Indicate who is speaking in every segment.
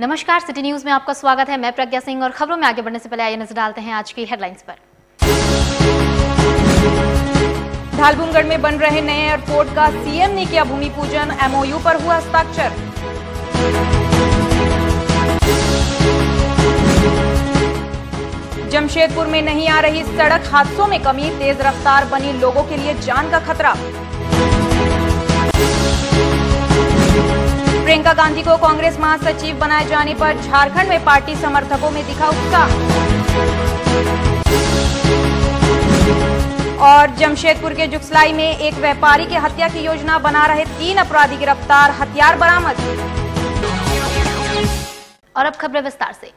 Speaker 1: नमस्कार, city news में आपका स्वागत है। मैं प्रज्ञा सिंह और खबरों में आगे बढ़ने से पहले आइए नजर डालते हैं आज की हेडलाइंस पर।
Speaker 2: धालबुमगढ़ में बन रहे नए एयरपोर्ट का सीएम ने किया भूमि पूजन, एमओयू पर हुआ हस्ताक्षर। जमशेदपुर में नहीं आ रही सड़क हादसों में कमी, तेज रफ्तार बनी लोगों के लिए जान का खतरा। प्रियंका गांधी को कांग्रेस महासचिव बनाए जाने पर झारखंड में पार्टी समर्थकों में दिखा उत्साह। और जमशेदपुर के जुगसलाई में एक व्यापारी की हत्या की योजना बना रहे 3 अपराधी गिरफ्तार, हथियार बरामद।
Speaker 1: और अब खबरें विस्तार से।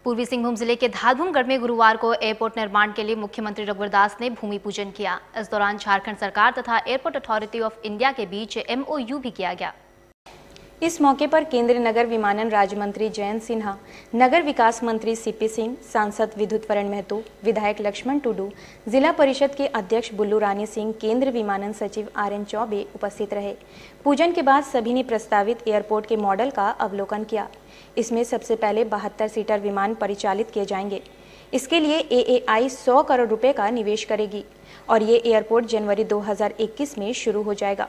Speaker 1: पूर्वी सिंहभूम जिले के धालबुमगढ़ में गुरुवार को एयरपोर्ट निर्माण के लिए मुख्यमंत्री रघुवर दास ने भूमि पूजन किया। इस दौरान झारखंड सरकार तथा एयरपोर्ट अथॉरिटी ऑफ इंडिया के बीच एमओयू भी किया गया।
Speaker 2: इस मौके पर केंद्रीय नगर विमानन राज्य मंत्री जयंत सिन्हा, नगर विकास मंत्री सीपी सिंह, सांसद विद्युत वरण महतो, विधायक लक्ष्मण टुडू, जिला परिषद के अध्यक्ष बुल्लू रानी सिंह, केंद्रीय विमानन सचिव आरएन चौबे उपस्थित रहे। पूजन के बाद सभी ने प्रस्तावित एयरपोर्ट के मॉडल का अवलोकन किया। इसमें सबसे पहले 72 सीटर विमान परिचालित किए जाएंगे। इसके लिए एएआई 100 करोड़ रुपए का निवेश करेगी और ये एयरपोर्ट जनवरी 2021 में शुरू हो जाएगा।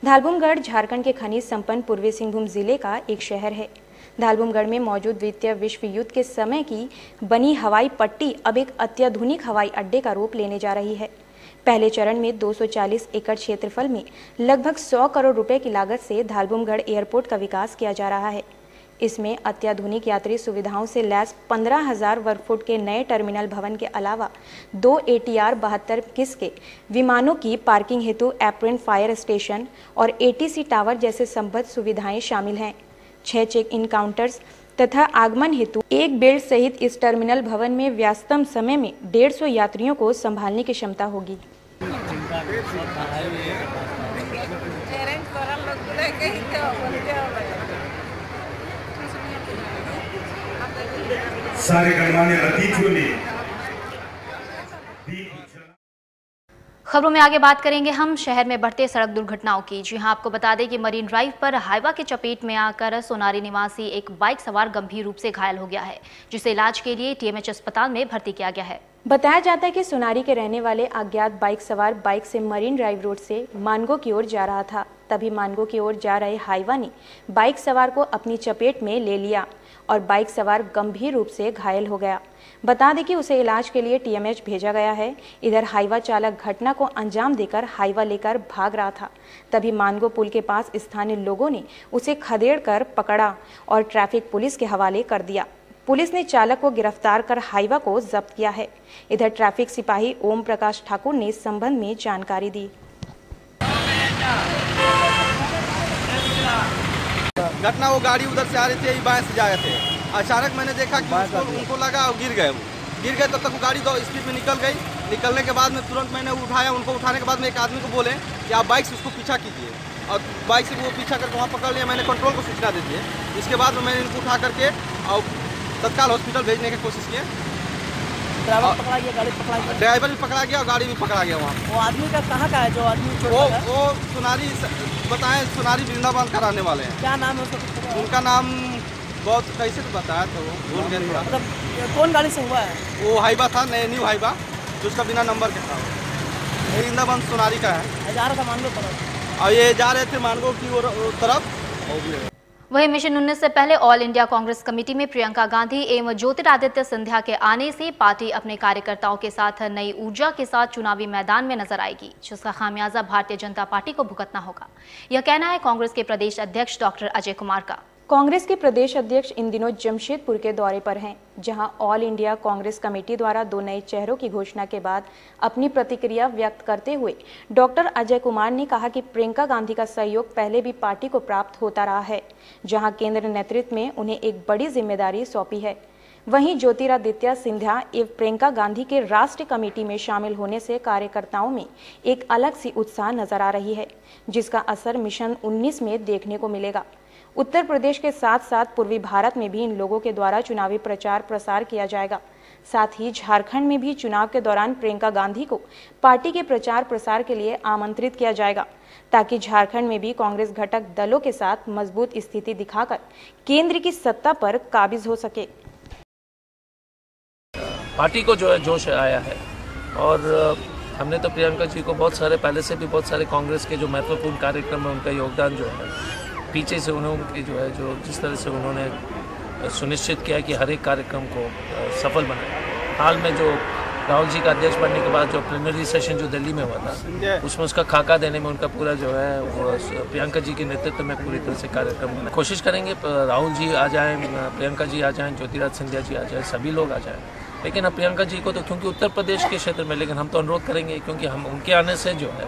Speaker 2: धालबुमगढ़ झारखंड के खनिज संपन्न पूर्वी सिंहभूम जिले का एक शहर है। धालबुमगढ़ में मौजूद द्वितीय विश्व युद्ध के समय की बनी हवाई पट्टी अब एक अत्याधुनिक हवाई अड्डे का रूप लेने जा रही है। पहले चरण में 240 एकड़ क्षेत्रफल में लगभग 100 करोड़ रुपए की लागत से धालबुमगढ़ एयरपोर्ट का विकास किया जा रहा है। इसमें अत्याधुनिक यात्री सुविधाओं से लैस 15,000 वर्ग फुट के नए टर्मिनल भवन के अलावा 2 ATR 72 किस के विमानों की पार्किंग हेतु एप्रन फायर स्टेशन और ATC टावर जैसे संबद्ध सुविधाएं शामिल हैं। 6 चेक इन काउंटर्स तथा आगमन हेतु एक बेड सहित इस टर्मिनल भवन में व्यस्तम समय में 150 यात्रियों को संभालने की क्षमता होगी।
Speaker 3: सारे गणमान्य अतिथियों ने।
Speaker 1: खबरों में आगे बात करेंगे हम शहर में बढ़ते सड़क दुर्घटनाओं की। जी हां, आपको बता दें कि मरीन ड्राइव पर हाईवा के चपेट में आकर सोनारी निवासी एक बाइक सवार गंभीर रूप से घायल हो गया है, जिसे इलाज के लिए TMH अस्पताल में भर्ती किया गया है।
Speaker 2: बताया जाता है कि सोनारी के रहने वाले अज्ञात बाइक सवार बाइक से मरीन ड्राइव रोड से मानगो की ओर जा रहा था। तभी मानगो की ओर जा रहे हाईवा ने बाइक सवार को अपनी चपेट में ले लिया और बाइक सवार गंभीर रूप से घायल हो गया। बता दें कि उसे इलाज के लिए TMH भेजा गया है। इधर हाईवा चालक घटना को अंजाम देकर हाईवा लेकर भाग रहा था। तभी मानगो पुल के पास स्थानीय लोगों ने उसे खदेड़ कर पकड़ा और ट्रैफिक पुलिस के हवाले कर दिया। पुलिस ने चालक को गिरफ्तार कर हाईवा को जब्त किया है। इधर ट्रैफिक सिपाही ओम प्रकाश ठाकुर ने इस संबंध में जानकारी दी।
Speaker 4: घटना, वो गाड़ी उधर से आ रही थी, बाएं से जा रहे थे। अचानक मैंने देखा कि उनको लगा और गिर गए। तब तक वो गाड़ी 2 स्पीड में निकल गई। निकलने के बाद में तुरंत मैंने उठाया। उनको उठाने के बाद में एक आदमी को बोले कि आप बाइक से उसको पीछा कीजिए, और बाइक से वो पीछा करके वहाँ पकड़ लिया। मैंने कंट्रोल को सूचना दे दी। इसके बाद में मैंने इनको उठा करके और तत्काल हॉस्पिटल भेजने की कोशिश की। ड्राइवर पकड़ा गया, गाड़ी पकड़ा गया, ड्राइवर भी पकड़ा गया और गाड़ी भी पकड़ा गया। वहाँ
Speaker 5: वो आदमी का कहाँ का है जो आदमी?
Speaker 4: वो सोनारी बताएं, सोनारी वृंदावन का रहने वाले हैं।
Speaker 5: क्या नाम है उसका?
Speaker 4: उनका नाम बहुत कैसे तो बताया तो भूल गए।
Speaker 5: मतलब कौन गाड़ी से हुआ है?
Speaker 4: वो हाईवा था, न्यू हाईवा, जो उसका बिना नंबर के था। वृंदावन सोनारी का है।
Speaker 5: जा रहा था मानगो तरफ
Speaker 4: और ये जा रहे थे मानगो की तरफ।
Speaker 1: वहीं मिशन 19 से पहले ऑल इंडिया कांग्रेस कमेटी में प्रियंका गांधी एवं ज्योतिरादित्य सिंधिया के आने से पार्टी अपने कार्यकर्ताओं के साथ नई ऊर्जा के साथ चुनावी मैदान में नजर आएगी, जिसका खामियाजा भारतीय जनता पार्टी को भुगतना होगा। यह कहना है कांग्रेस के प्रदेश अध्यक्ष डॉक्टर अजय कुमार का।
Speaker 2: कांग्रेस के प्रदेश अध्यक्ष इन दिनों जमशेदपुर के दौरे पर हैं, जहां ऑल इंडिया कांग्रेस कमेटी द्वारा 2 नए चेहरों की घोषणा के बाद अपनी प्रतिक्रिया व्यक्त करते हुए डॉक्टर अजय कुमार ने कहा कि प्रियंका गांधी का सहयोग पहले भी पार्टी को प्राप्त होता रहा है, जहां केंद्र नेतृत्व में उन्हें एक बड़ी जिम्मेदारी सौंपी है। वहीं ज्योतिरादित्य सिंधिया एवं प्रियंका गांधी के राष्ट्रीय कमेटी में शामिल होने से कार्यकर्ताओं में एक अलग सी उत्साह नजर आ रही है, जिसका असर मिशन 19 में देखने को मिलेगा। उत्तर प्रदेश के साथ साथ पूर्वी भारत में भी इन लोगों के द्वारा चुनावी प्रचार प्रसार किया जाएगा। साथ ही झारखंड में भी चुनाव के दौरान प्रियंका गांधी को पार्टी के प्रचार प्रसार के लिए आमंत्रित किया जाएगा, ताकि झारखंड में भी कांग्रेस घटक दलों के साथ मजबूत स्थिति दिखाकर केंद्र की सत्ता पर काबिज हो सके।
Speaker 6: पार्टी को जो है जोश आया है और हमने तो प्रियंका जी को बहुत सारे पहले से भी बहुत सारे कांग्रेस के जो महत्वपूर्ण कार्यक्रम में उनका योगदान जो है पीछे से उन्होंने जो है जो जिस तरह से उन्होंने सुनिश्चित किया कि हर एक कार्यक्रम को सफल बनाया। हाल में जो राहुल जी का अध्यक्ष बनने के बाद जो प्लेनरी सेशन जो दिल्ली में हुआ था उसमें उसका खाका देने में उनका पूरा जो है वो प्रियंका जी के नेतृत्व में पूरी तरह से कार्यक्रम बना। कोशिश करेंगे राहुल जी आ जाएं, प्रियंका जी आ जाएं, ज्योतिरादित्य सिंधिया जी आ जाएं, सभी लोग आ जाएं। लेकिन अब प्रियंका जी को तो क्योंकि उत्तर प्रदेश के क्षेत्र में, लेकिन हम तो अनुरोध करेंगे क्योंकि हम उनके आने से जो है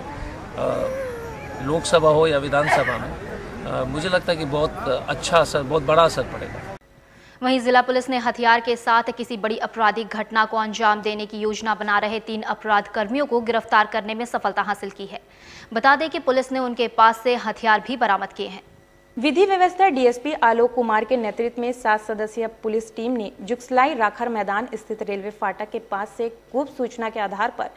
Speaker 6: लोकसभा हो या विधानसभा में मुझे लगता है कि बहुत अच्छा असर, बहुत बड़ा असर पड़ेगा।
Speaker 1: वहीं जिला पुलिस ने हथियार के साथ किसी बड़ी आपराधिक घटना को अंजाम देने की योजना बना रहे 3 अपराध कर्मियों को गिरफ्तार करने में सफलता हासिल की है। बता दें कि पुलिस ने उनके पास से हथियार भी बरामद किए हैं।
Speaker 2: विधि व्यवस्था डीएसपी आलोक कुमार के नेतृत्व में 7 सदस्यीय पुलिस टीम ने जुगसलाई राखर मैदान स्थित रेलवे फाटक के पास से गुप्त सूचना के आधार पर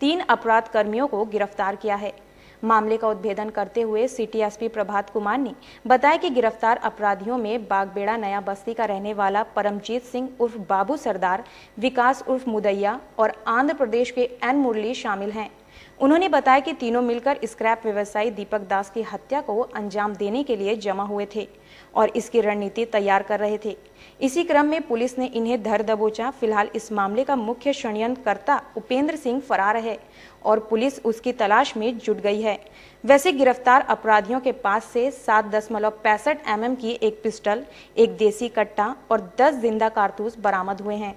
Speaker 2: 3 अपराध कर्मियों को गिरफ्तार किया है। मामले का उद्भेदन करते हुए सिटी एसपी प्रभात कुमार ने बताया कि गिरफ्तार अपराधियों में बागबेड़ा नया बस्ती का रहने वाला परमजीत सिंह उर्फ बाबू सरदार, विकास उर्फ मुदैया और आंध्र प्रदेश के एन मुरली शामिल हैं। उन्होंने बताया कि तीनों मिलकर स्क्रैप व्यवसायी दीपक दास की हत्या को अंजाम देने के लिए जमा हुए थे और इसकी रणनीति तैयार कर रहे थे। इसी क्रम में पुलिस ने इन्हें धर दबोचा। फिलहाल इस मामले का मुख्य षड्यंत्रकर्ता उपेंद्र सिंह फरार है और पुलिस उसकी तलाश में जुट गई है। वैसे गिरफ्तार अपराधियों के पास से 7.65 mm की एक पिस्टल, एक देसी कट्टा और 10 जिंदा कारतूस बरामद हुए हैं।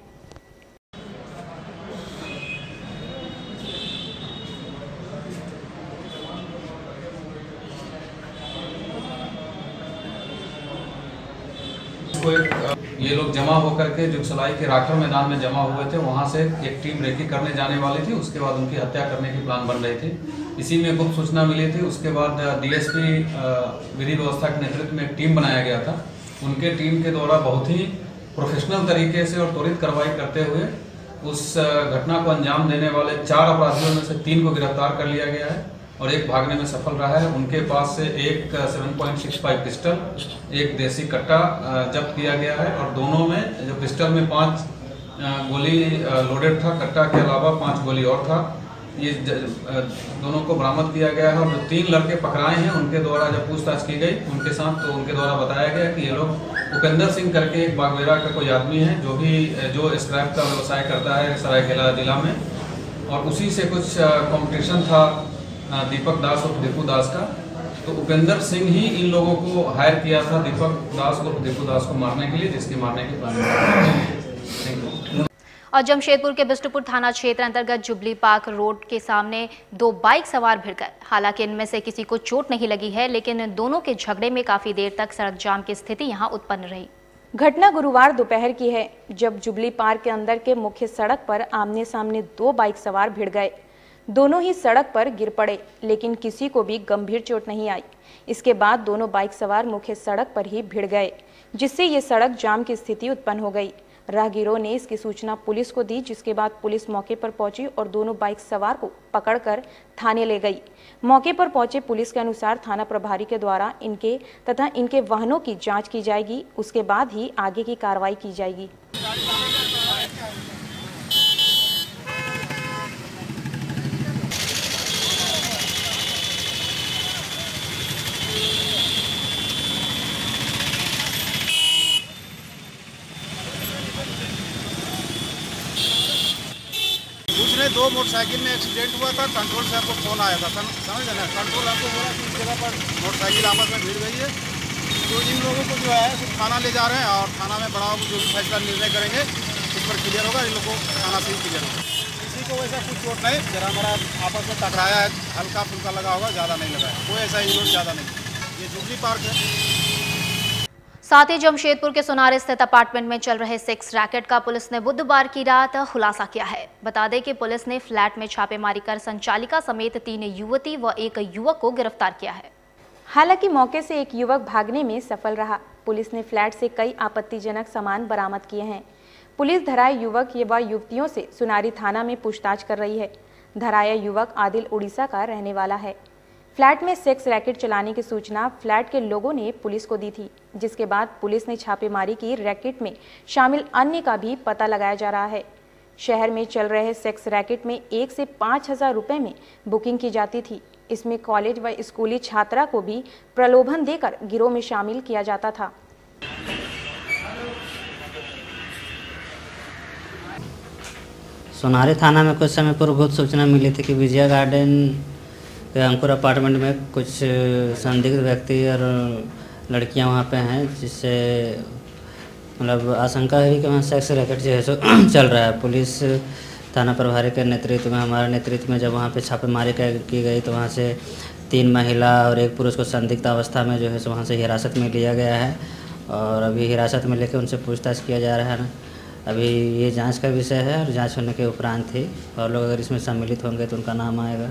Speaker 7: ये लोग जमा होकर के जुगसलाई के राखर मैदान में जमा हुए थे। वहां से एक टीम रेकी करने जाने वाली थी। उसके बाद उनकी हत्या करने की प्लान बन रहे थे। इसी में गुप्त सूचना मिली थी। उसके बाद डीएसपी विधि व्यवस्था के नेतृत्व में एक टीम बनाया गया था। उनके टीम के द्वारा बहुत ही प्रोफेशनल तरीके से और त्वरित कार्रवाई करते हुए उस घटना को अंजाम देने वाले 4 अपराधियों में से 3 को गिरफ्तार कर लिया गया है और एक भागने में सफल रहा है। उनके पास से एक 7.65 पिस्टल, एक देसी कट्टा जब्त किया गया है और दोनों में जो पिस्टल में 5 गोली लोडेड था, कट्टा के अलावा 5 गोली और था। ये दोनों को बरामद किया गया है और जो 3 लड़के पकड़ाए हैं उनके द्वारा जब पूछताछ की गई उनके साथ, तो उनके द्वारा बताया गया कि ये लोग उपेंद्र सिंह करके एक बागबेड़ा का कोई आदमी है जो स्क्रैप का व्यवसाय करता है सरायकेला जिला में, और उसी से कुछ कंपटीशन था दीपक दास और दीपू दास का। तो उपेंद्र सिंह ही इन लोगों को हायर किया था दीपक दास और दीपू दास को मारने के लिए, जिसके मारने की प्लान।
Speaker 1: और जमशेदपुर के बिष्टुपुर थाना क्षेत्र अंतर्गत जुबली पार्क रोड के सामने 2 बाइक सवार भिड़ गए। हालांकि इनमें से किसी को चोट नहीं लगी है, लेकिन दोनों के झगड़े में काफी देर तक सड़क जाम की स्थिति यहां उत्पन्न रही।
Speaker 2: घटना गुरुवार दोपहर की है, जब जुबली पार्क के अंदर के मुख्य सड़क पर आमने सामने 2 बाइक सवार भिड़ गए। दोनों ही सड़क पर गिर पड़े, लेकिन किसी को भी गंभीर चोट नहीं आई। इसके बाद दोनों बाइक सवार मुख्य सड़क पर ही भिड़ गए, जिससे ये सड़क जाम की स्थिति उत्पन्न हो गई। राहगीरों ने इसकी सूचना पुलिस को दी, जिसके बाद पुलिस मौके पर पहुंची और दोनों बाइक सवार को पकड़कर थाने ले गई। मौके पर पहुंचे पुलिस के अनुसार थाना प्रभारी के द्वारा इनके तथा इनके वाहनों की जांच की जाएगी। उसके बाद ही आगे की कार्रवाई की जाएगी।
Speaker 4: दूसरे 2 मोटरसाइकिल में एक्सीडेंट हुआ था। कंट्रोल से आपको फोन आया था, समझ ना। कंट्रोल आपको बोला कि इस जगह पर मोटरसाइकिल आपस में भिड़ गई है, तो इन लोगों को जो है थाना ले जा रहे हैं और थाना में बड़ा जो भी फैसला निर्णय करेंगे इस पर क्लियर होगा। इन लोगों को थाना से ही क्लियर होगा। किसी को वैसा कुछ चोट नहीं, जरा हमारा आपस में टकराया है, हल्का फुल्का लगा होगा, ज़्यादा नहीं लगा है। कोई ऐसा इंजन ज़्यादा नहीं। ये जुबली पार्क है।
Speaker 1: साथ ही जमशेदपुर के सोनार स्थित अपार्टमेंट में चल रहे सेक्स रैकेट का पुलिस ने बुधवार की रात खुलासा किया है। बता दें कि पुलिस ने फ्लैट में छापेमारी कर संचालिका समेत 3 युवती व 1 युवक को गिरफ्तार किया है।
Speaker 2: हालांकि मौके से एक युवक भागने में सफल रहा। पुलिस ने फ्लैट से कई आपत्तिजनक सामान बरामद किए हैं। पुलिस धराए युवक व युवतियों से सुनारी थाना में पूछताछ कर रही है। धराया युवक आदिल उड़ीसा का रहने वाला है। फ्लैट में सेक्स रैकेट चलाने की सूचना फ्लैट के लोगों ने पुलिस को दी थी, जिसके बाद पुलिस ने छापेमारी की। रैकेट में शामिल अन्य का भी पता लगाया जा रहा है। शहर में चल रहे सेक्स रैकेट में 1 से 5,000 रुपए में बुकिंग की जाती थी। इसमें कॉलेज व स्कूली छात्रा को भी प्रलोभन देकर गिरोह में शामिल किया जाता था।
Speaker 8: सोनारी थाना में कुछ समय पूर्व गुप्त सूचना मिली थी कि विजया गार्डन के अंकुर अपार्टमेंट में कुछ संदिग्ध व्यक्ति और लड़कियां वहां पे हैं, जिससे मतलब आशंका है कि वहाँ सेक्स रैकेट जो है सो चल रहा है। पुलिस थाना प्रभारी के नेतृत्व में, हमारे नेतृत्व में जब वहाँ पे छापेमारी की गई तो वहाँ से 3 महिला और 1 पुरुष को संदिग्ध अवस्था में जो है सो वहाँ से हिरासत में लिया गया है और अभी हिरासत में लेकर उनसे पूछताछ किया जा रहा है। अभी ये जांच का विषय है और जांच होने के उपरांत ही और लोग अगर इसमें सम्मिलित होंगे तो उनका नाम आएगा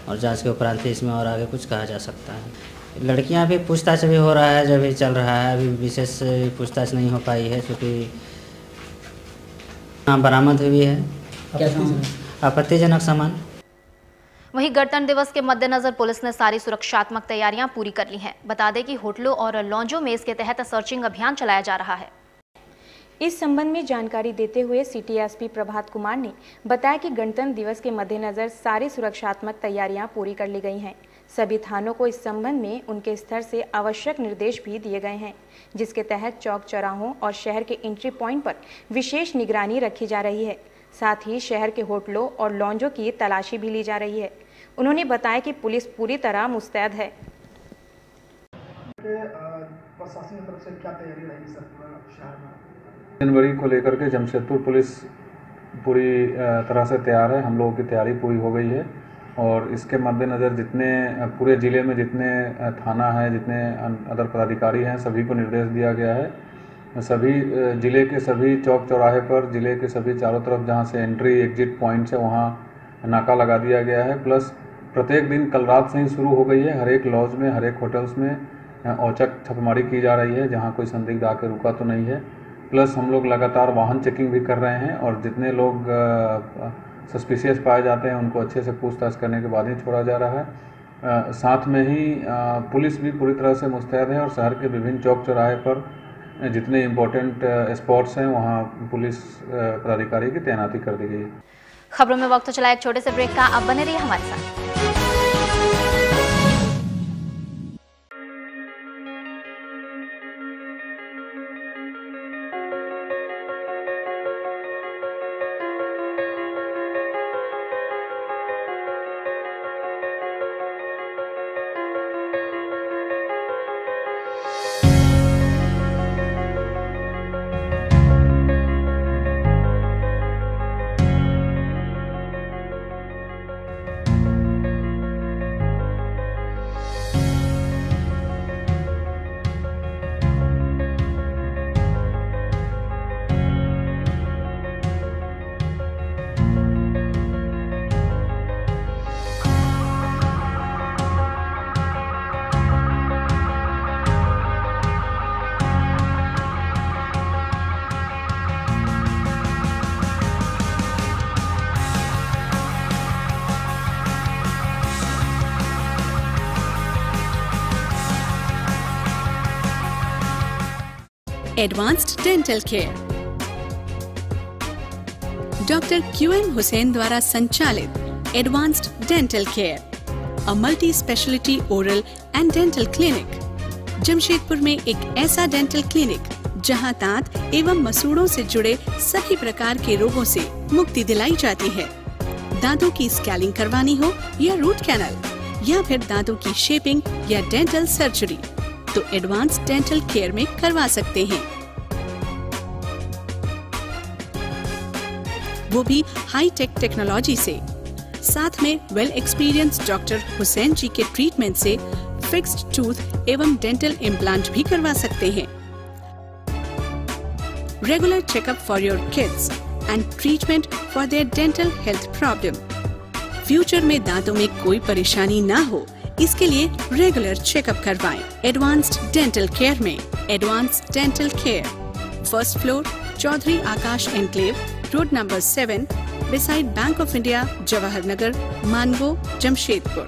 Speaker 8: और जांच के उपरांत ही इसमें और आगे कुछ कहा जा सकता है। लड़कियां भी पूछताछ अभी हो रहा है, जब भी चल रहा है, अभी विशेष पूछताछ नहीं हो पाई है क्योंकि बरामद हुई है आपत्तिजनक सामान।
Speaker 1: वहीं गणतंत्र दिवस के मद्देनजर पुलिस ने सारी सुरक्षात्मक तैयारियां पूरी कर ली हैं। बता दें कि होटलों और लॉन्जों में इसके तहत सर्चिंग अभियान चलाया जा रहा है।
Speaker 2: इस संबंध में जानकारी देते हुए सिटी एसपी प्रभात कुमार ने बताया कि गणतंत्र दिवस के मद्देनजर सारी सुरक्षात्मक तैयारियां पूरी कर ली गई हैं। सभी थानों को इस संबंध में उनके स्तर से आवश्यक निर्देश भी दिए गए हैं, जिसके तहत चौक चौराहों और शहर के एंट्री पॉइंट पर विशेष निगरानी रखी जा रही है। साथ ही शहर के होटलों और लॉन्जों की तलाशी भी ली जा रही है। उन्होंने बताया कि पुलिस पूरी तरह मुस्तैद है।
Speaker 5: प्रशासन की तरफ से क्या तैयारी रहेगी सर शहर में?
Speaker 9: जनवरी को लेकर के जमशेदपुर पुलिस पूरी तरह से तैयार है। हम लोगों की तैयारी पूरी हो गई है और इसके मद्देनज़र जितने पूरे ज़िले में जितने थाना है, जितने अदर पदाधिकारी हैं, सभी को निर्देश दिया गया है। सभी ज़िले के सभी चौक चौराहे पर, ज़िले के सभी चारों तरफ जहां से एंट्री एग्जिट पॉइंट्स है वहां नाका लगा दिया गया है। प्लस प्रत्येक दिन कल रात से ही शुरू हो गई है। हर एक लॉज में, हर एक होटल्स में औचक छापेमारी की जा रही है जहाँ कोई संदिग्ध आके रुका तो नहीं है। प्लस हम लोग लगातार वाहन चेकिंग भी कर रहे हैं और जितने लोग सस्पिशियस पाए जाते हैं उनको अच्छे से पूछताछ करने के बाद ही छोड़ा जा रहा है। साथ में ही पुलिस भी पूरी तरह से मुस्तैद है और शहर के विभिन्न चौक चौराहे पर जितने इम्पोर्टेंट स्पॉट्स हैं वहाँ पुलिस पदाधिकारी की तैनाती कर दी गई है।
Speaker 1: खबरों में वक्त चला एक छोटे से ब्रेक का, अब बने रहिए हमारे साथ।
Speaker 10: Advanced dental care doctor QM Hussain द्वारा संचालित advanced dental care, a multi speciality oral and dental clinic. Jamshedpur में एक ऐसा डेंटल क्लिनिक जहां दांत एवं मसूड़ों से जुड़े सभी प्रकार के रोगों से मुक्ति दिलाई जाती है। दांतों की स्कैलिंग करवानी हो या रूट कैनल या फिर दांतों की शेपिंग या डेंटल सर्जरी तो एडवांस डेंटल केयर में करवा सकते हैं, वो भी हाई टेक टेक्नोलॉजी से। साथ में well experience doctor Hussain ji के ट्रीटमेंट से फिक्स्ड टूथ एवं डेंटल इम्प्लांट भी करवा सकते हैं। Regular checkup for your kids and treatment for their dental health problem. Future में दांतों में कोई परेशानी ना हो, इसके लिए रेगुलर चेकअप करवाएं। एडवांस्ड डेंटल केयर में advanced dental care, first floor, Chaudhary Akash enclave, road number 7, beside Bank of India, Jawahar Nagar, Mango, Jamshedpur.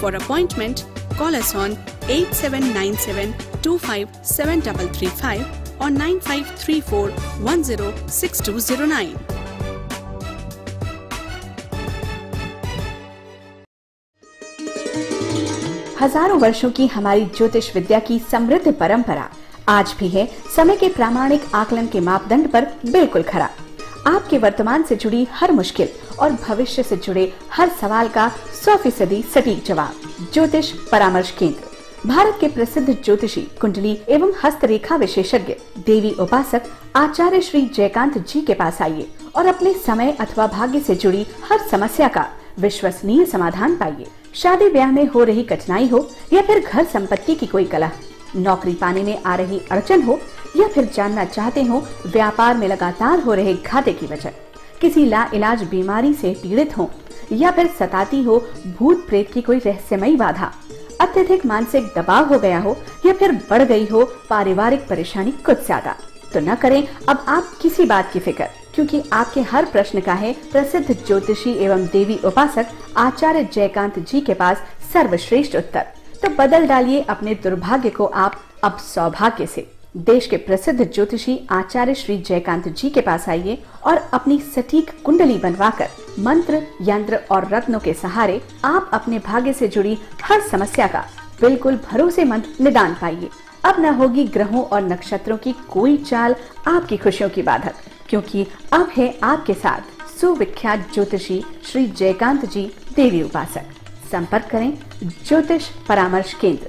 Speaker 10: For appointment, call us on 8797257335 or 9534106209.
Speaker 11: हजारों वर्षों की हमारी ज्योतिष विद्या की समृद्ध परंपरा आज भी है समय के प्रामाणिक आकलन के मापदंड पर बिल्कुल खरा। आपके वर्तमान से जुड़ी हर मुश्किल और भविष्य से जुड़े हर सवाल का 100% सटीक जवाब। ज्योतिष परामर्श केंद्र भारत के प्रसिद्ध ज्योतिषी, कुंडली एवं हस्तरेखा विशेषज्ञ, देवी उपासक आचार्य श्री जयकांत जी के पास आइए और अपने समय अथवा भाग्य से जुड़ी हर समस्या का विश्वसनीय समाधान पाइए। शादी ब्याह में हो रही कठिनाई हो या फिर घर संपत्ति की कोई कलह, नौकरी पाने में आ रही अड़चन हो या फिर जानना चाहते हो व्यापार में लगातार हो रहे घाटे की वजह, किसी लाइलाज बीमारी से पीड़ित हो या फिर सताती हो भूत प्रेत की कोई रहस्यमयी बाधा, अत्यधिक मानसिक दबाव हो गया हो या फिर बढ़ गई हो पारिवारिक परेशानी कुछ ज्यादा, तो न करें अब आप किसी बात की फिक्र, क्योंकि आपके हर प्रश्न का है प्रसिद्ध ज्योतिषी एवं देवी उपासक आचार्य जयकांत जी के पास सर्वश्रेष्ठ उत्तर। तो बदल डालिए अपने दुर्भाग्य को आप अब सौभाग्य से। देश के प्रसिद्ध ज्योतिषी आचार्य श्री जयकांत जी के पास आइए और अपनी सटीक कुंडली बनवाकर मंत्र, यंत्र और रत्नों के सहारे आप अपने भाग्य से जुड़ी हर समस्या का बिल्कुल भरोसेमंद निदान पाइए। अब न होगी ग्रहों और नक्षत्रों की कोई चाल आपकी खुशियों की बाधक, क्योंकि अब है आपके साथ सुविख्यात ज्योतिषी श्री जयकांत जी देवी उपासक। संपर्क करें ज्योतिष परामर्श केंद्र।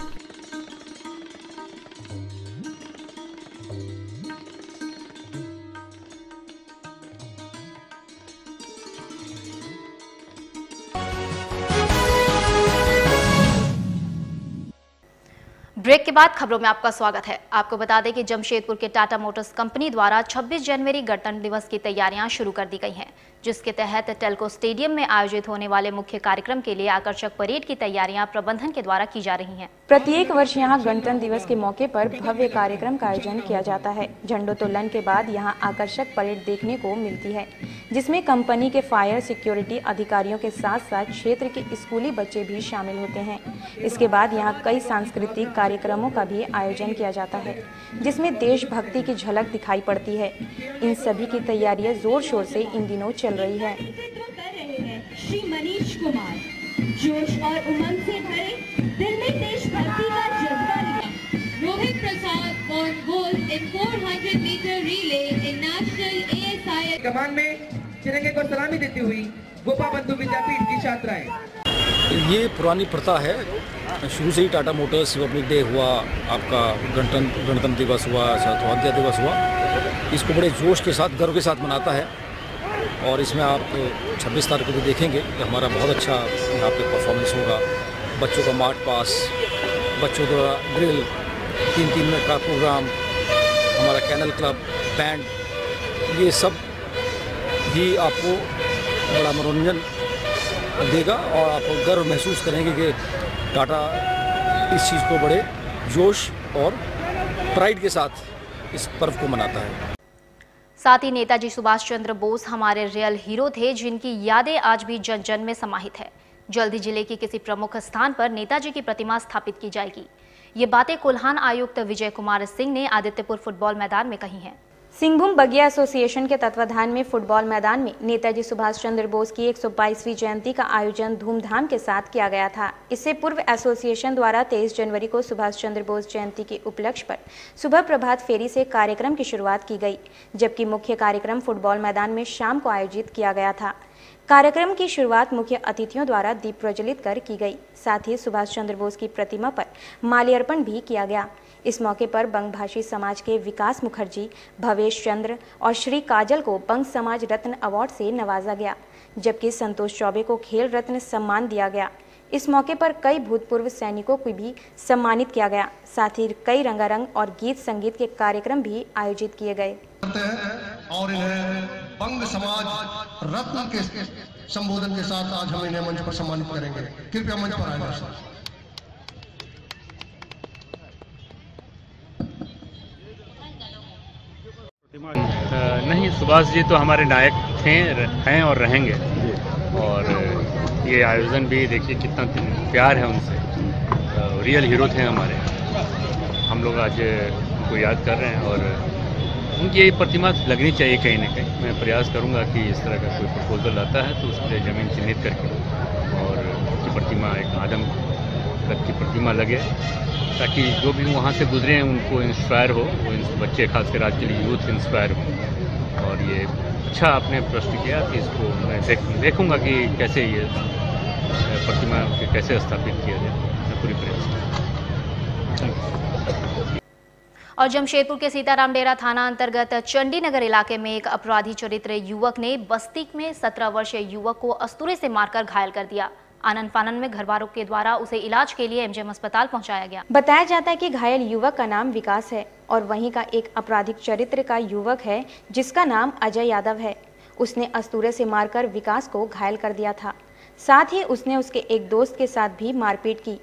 Speaker 1: ब्रेक के बाद खबरों में आपका स्वागत है। आपको बता दें कि जमशेदपुर के टाटा मोटर्स कंपनी द्वारा 26 जनवरी गणतंत्र दिवस की तैयारियां शुरू कर दी गई हैं, जिसके तहत टेल्को स्टेडियम में आयोजित होने वाले मुख्य कार्यक्रम के लिए आकर्षक परेड की तैयारियां प्रबंधन के द्वारा की जा रही हैं।
Speaker 2: प्रत्येक वर्ष यहां गणतंत्र दिवस के मौके पर भव्य कार्यक्रम का आयोजन किया जाता है। झंडोत्तोलन के बाद यहां आकर्षक परेड देखने को मिलती है, जिसमें कंपनी के फायर सिक्योरिटी अधिकारियों के साथ साथ क्षेत्र के स्कूली बच्चे भी शामिल होते हैं। इसके बाद यहाँ कई सांस्कृतिक कार्यक्रमों का भी आयोजन किया जाता है, जिसमें देशभक्ति की झलक दिखाई पड़ती है। इन सभी की तैयारियां जोर शोर से इन दिनों चल रही है।
Speaker 12: श्री मनीष कुमार जोश और उमंग से भरे दिल में देशभक्ति का जज्बा लिया। Rohit Prasad on goal in 400 metre relay in national ASI
Speaker 5: कमान में तिरंगे को सलामी देती हुई गोपा बंधु विद्यापीठ की छात्राएं।
Speaker 13: ये पुरानी प्रथा है, शुरू से ही टाटा मोटर्स रिपब्लिक डे हुआ, आपका गणतंत्र दिवस हुआ, स्वातंत्रता दिवस हुआ, इसको बड़े जोश के साथ, गर्व के साथ मनाता है। और इसमें आप 26 तारीख को भी देखेंगे कि हमारा बहुत अच्छा यहाँ पे परफॉर्मेंस होगा। बच्चों का मार्च पास, बच्चों द्वारा ड्रिल, 3-3 मिनट का प्रोग्राम, हमारा कैनल क्लब, बैंड, ये सब भी आपको बड़ा मनोरंजन देगा और आप गर्व महसूस करेंगे कि टाटा इस चीज़ को बड़े जोश और प्राइड के साथ इस पर्व को मनाता है।
Speaker 1: साथ ही नेताजी सुभाष चंद्र बोस हमारे रियल हीरो थे, जिनकी यादें आज भी जन जन में समाहित है। जल्द ही जिले की किसी प्रमुख स्थान पर नेताजी की प्रतिमा स्थापित की जाएगी। ये बातें कोल्हान आयुक्त विजय कुमार सिंह ने आदित्यपुर फुटबॉल मैदान में कही हैं।
Speaker 2: सिंहभूम बगिया एसोसिएशन के तत्वाधान में फुटबॉल मैदान में नेताजी सुभाष चंद्र बोस की 122वीं जयंती का आयोजन धूमधाम के साथ किया गया था। इससे पूर्व एसोसिएशन द्वारा 23 जनवरी को सुभाष चंद्र बोस जयंती के उपलक्ष्य पर सुबह प्रभात फेरी से कार्यक्रम की शुरुआत की गई, जबकि मुख्य कार्यक्रम फुटबॉल मैदान में शाम को आयोजित किया गया था। कार्यक्रम की शुरुआत मुख्य अतिथियों द्वारा दीप प्रज्वलित कर की गई। साथ ही सुभाष चंद्र बोस की प्रतिमा पर माल्यार्पण भी किया गया। इस मौके पर बंगभाषी समाज के विकास मुखर्जी, भवेश चंद्र और श्री काजल को बंग समाज रत्न अवार्ड से नवाजा गया, जबकि संतोष चौबे को खेल रत्न सम्मान दिया गया। इस मौके पर कई भूतपूर्व सैनिकों को भी सम्मानित किया गया। साथ ही कई रंगारंग और गीत संगीत के कार्यक्रम भी आयोजित किए गए
Speaker 14: और इन्हें बंग समाज रत्न के संबोधन के साथ आज हम इन्हें मंच पर सम्मानित करेंगे। कृपया मंच पर आएं।
Speaker 15: नहीं, सुभाष जी तो हमारे नायक थे, हैं और रहेंगे। और ये आयोजन भी देखिए कितना प्यार है उनसे, रियल हीरो थे हमारे। हम लोग आज उनको याद कर रहे हैं और उनकी ये प्रतिमा लगनी चाहिए कहीं ना कहीं। मैं प्रयास करूंगा कि इस तरह का कोई प्रपोजल आता है तो उस पर ज़मीन चिन्हित करके और उनकी प्रतिमा, एक आदम तक की प्रतिमा लगे, ताकि जो भी वहाँ से गुजरे हैं उनको इंस्पायर हो, वो बच्चे खासकर आज के लिए यूथ इंस्पायर हो। और ये अच्छा आपने प्रश्न किया कि इसको मैं देखूंगा कि कैसे ये प्रतिमा कैसे स्थापित किया जाए। मैं पूरी प्रयास करूँगा।
Speaker 1: और जमशेदपुर के सीताराम डेरा थाना अंतर्गत चंडीनगर इलाके में एक अपराधी चरित्र युवक ने बस्ती में 17 वर्षीय युवक को अस्तूरे से मारकर घायल कर दिया। आनंद फानन में घर वालों के द्वारा उसे इलाज के लिए एमजीएम अस्पताल पहुंचाया गया।
Speaker 2: बताया जाता है कि घायल युवक का नाम विकास है और वहीं का एक आपराधिक चरित्र का युवक है जिसका नाम अजय यादव है। उसने अस्तूरे से मारकर विकास को घायल कर दिया था। साथ ही उसने उसके एक दोस्त के साथ भी मारपीट की।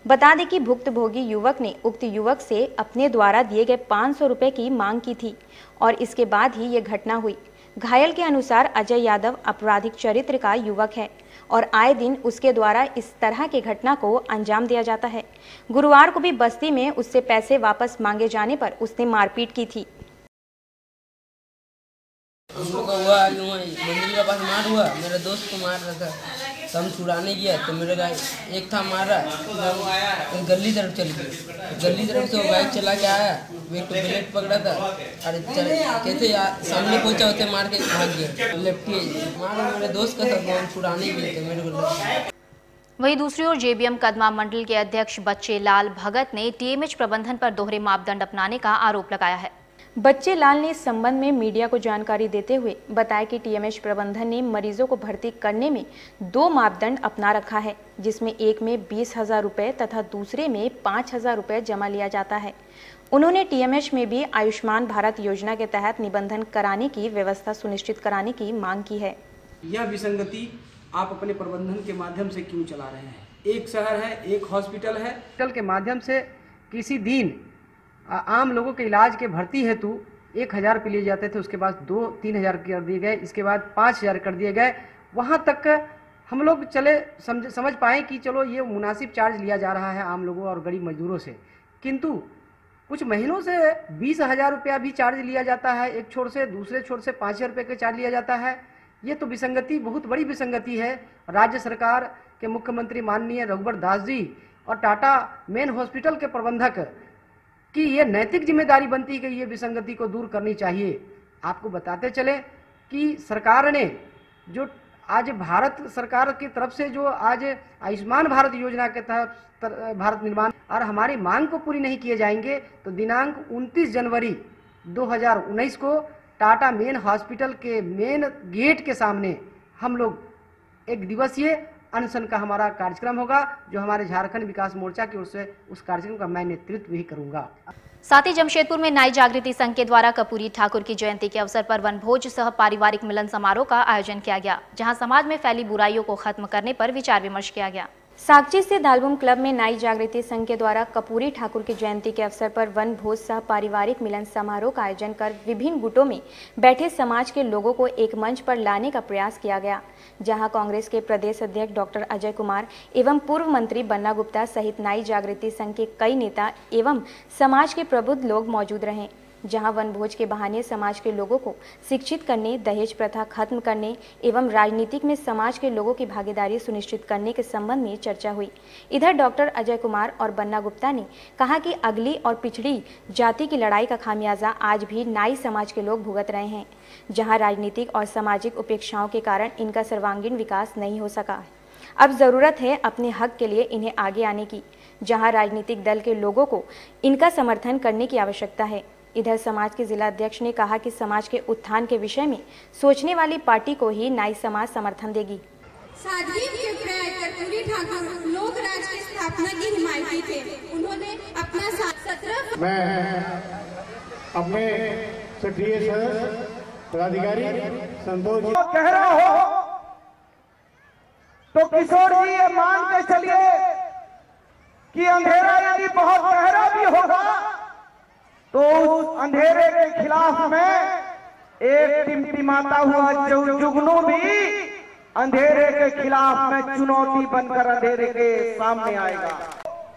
Speaker 2: बता दें कि भुक्तभोगी युवक ने उक्त युवक से अपने द्वारा दिए गए 500 रुपए की मांग की थी और इसके बाद ही ये घटना हुई। घायल के अनुसार अजय यादव आपराधिक चरित्र का युवक है और आए दिन उसके द्वारा इस तरह की घटना को अंजाम दिया जाता है। गुरुवार को भी बस्ती में उससे पैसे वापस मांगे जाने पर उसने मारपीट की थी।
Speaker 16: मंदिर के पास मार हुआ, मेरे दोस्त को मार रहा था, तो हम छुड़ाने गया तो मेरे गाय एक था मारा, गली तरफ चल गई। गली तरफ से वो बाइक चला के आया, एक तो ब्लेड पकड़ा था, अरे कैसे सामने पहुंचा होते मार के भाग गया। लेफ्टी मारा मेरे दोस्त का था, हम छुड़ाने गए तो मेरे को।
Speaker 1: वहीं दूसरी ओर जेबीएम कदमा मंडल के अध्यक्ष बच्चे लाल भगत ने टीएमएच प्रबंधन पर दोहरे मापदंड अपनाने का आरोप लगाया है।
Speaker 2: बच्चे लाल ने इस संबंध में मीडिया को जानकारी देते हुए बताया कि टीएमएच प्रबंधन ने मरीजों को भर्ती करने में 2 मापदंड अपना रखा है, जिसमें एक में 20,000 रुपये तथा दूसरे में 5,000 रुपये जमा लिया जाता है। उन्होंने टीएमएच में भी आयुष्मान भारत योजना के तहत निबंधन कराने की व्यवस्था सुनिश्चित कराने की मांग की है।
Speaker 17: यह विसंगति आप अपने प्रबंधन के माध्यम से क्यों चला रहे हैं? एक शहर है, एक हॉस्पिटल है, हॉस्पिटल के माध्यम से किसी दिन आम लोगों के इलाज के भर्ती हेतु 1,000 रुपये लिए जाते थे, उसके बाद 2-3 हज़ार कर दिए गए, इसके बाद 5,000 कर दिए गए। वहाँ तक हम लोग चले समझ पाए कि चलो ये मुनासिब चार्ज लिया जा रहा है आम लोगों और गरीब मजदूरों से, किंतु कुछ महीनों से 20,000 रुपया भी चार्ज लिया जाता है एक छोर से, दूसरे छोर से 5,000 रुपये का चार्ज लिया जाता है। ये तो विसंगति, बहुत बड़ी विसंगति है। राज्य सरकार के मुख्यमंत्री माननीय रघुवर दास जी और टाटा मेन हॉस्पिटल के प्रबंधक कि ये नैतिक जिम्मेदारी बनती है कि ये विसंगति को दूर करनी चाहिए। आपको बताते चले कि सरकार ने जो आज भारत सरकार की तरफ से जो आज आयुष्मान भारत योजना के तहत भारत निर्माण और हमारी मांग को पूरी नहीं किए जाएंगे तो दिनांक 29 जनवरी 2019 को टाटा मेन हॉस्पिटल के मेन गेट के सामने हम लोग 1 दिवसीय अनशन का हमारा कार्यक्रम होगा, जो हमारे झारखंड विकास मोर्चा की ओर से उस कार्यक्रम का मैं नेतृत्व भी करूंगा।
Speaker 1: साथ ही जमशेदपुर में नाई जागृति संघ के द्वारा कपूरी ठाकुर की जयंती के अवसर पर वनभोज सह पारिवारिक मिलन समारोह का आयोजन किया गया, जहां समाज में फैली बुराइयों को खत्म करने पर विचार विमर्श किया गया।
Speaker 2: सागची स्थित दालबुम क्लब में नाई जागृति संघ के द्वारा कपूरी ठाकुर की जयंती के अवसर पर वन भोज सह पारिवारिक मिलन समारोह का आयोजन कर विभिन्न गुटों में बैठे समाज के लोगों को एक मंच पर लाने का प्रयास किया गया, जहां कांग्रेस के प्रदेश अध्यक्ष डॉक्टर अजय कुमार एवं पूर्व मंत्री बन्ना गुप्ता सहित नाई जागृति संघ के कई नेता एवं समाज के प्रबुद्ध लोग मौजूद रहे, जहां वनभोज के बहाने समाज के लोगों को शिक्षित करने, दहेज प्रथा खत्म करने एवं राजनीतिक में समाज के लोगों की भागीदारी सुनिश्चित करने के संबंध में चर्चा हुई। इधर डॉक्टर अजय कुमार और बन्ना गुप्ता ने कहा कि अगली और पिछड़ी जाति की लड़ाई का खामियाजा आज भी नाई समाज के लोग भुगत रहे हैं, जहाँ राजनीतिक और सामाजिक उपेक्षाओं के कारण इनका सर्वांगीण विकास नहीं हो सका। अब जरूरत है अपने हक के लिए इन्हें आगे आने की, जहाँ राजनीतिक दल के लोगों को इनका समर्थन करने की आवश्यकता है। इधर समाज के जिला अध्यक्ष ने कहा कि समाज के उत्थान के विषय में सोचने वाली पार्टी को ही नाई समाज समर्थन देगी।
Speaker 18: सादगी के प्राय कर्पूरी ठाकुर लोक राज की स्थापना की हिमायती थे। उन्होंने अपना 17
Speaker 19: मैं अपने सक्रिय पदाधिकारी संतोष जी
Speaker 5: कह रहा हो तो किशोर जी ये मान के चलिए कि अंधेरा यदि बहुत गहरा भी होगा तो उस अंधेरे के खिलाफ में एक टिमटिमाता हुआ जुगनू भी अंधेरे के खिलाफ में चुनौती बनकर अंधेरे के सामने आएगा।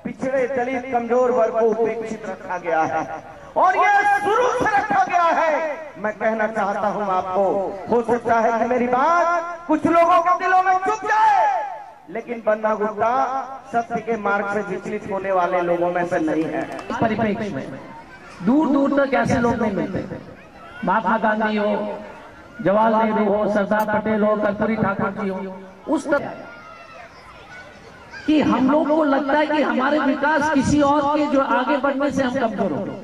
Speaker 5: पिछड़े दलित कमजोर वर्ग को उपेक्षित रखा गया है और ये शुरू से रखा गया है। मैं कहना चाहता हूं आपको, हो सकता है कि मेरी बात कुछ लोगों के दिलों में चुप जाए, लेकिन बन्ना गुप्ता सत्य के मार्ग से विचलित होने वाले लोगों में से नहीं है।
Speaker 20: परिप्रेक्ष्य में दूर दूर तक ऐसे लोग नहीं मिलते। महात्मा गांधी हो, जवाहरलाल नेहरू हो, सरदार पटेल हो, कर्पूरी ठाकुर जी हो, उस तरह कि हम लोग को लगता है कि हमारे विकास किसी और के जो आगे बढ़ने से हम कमजोर हो।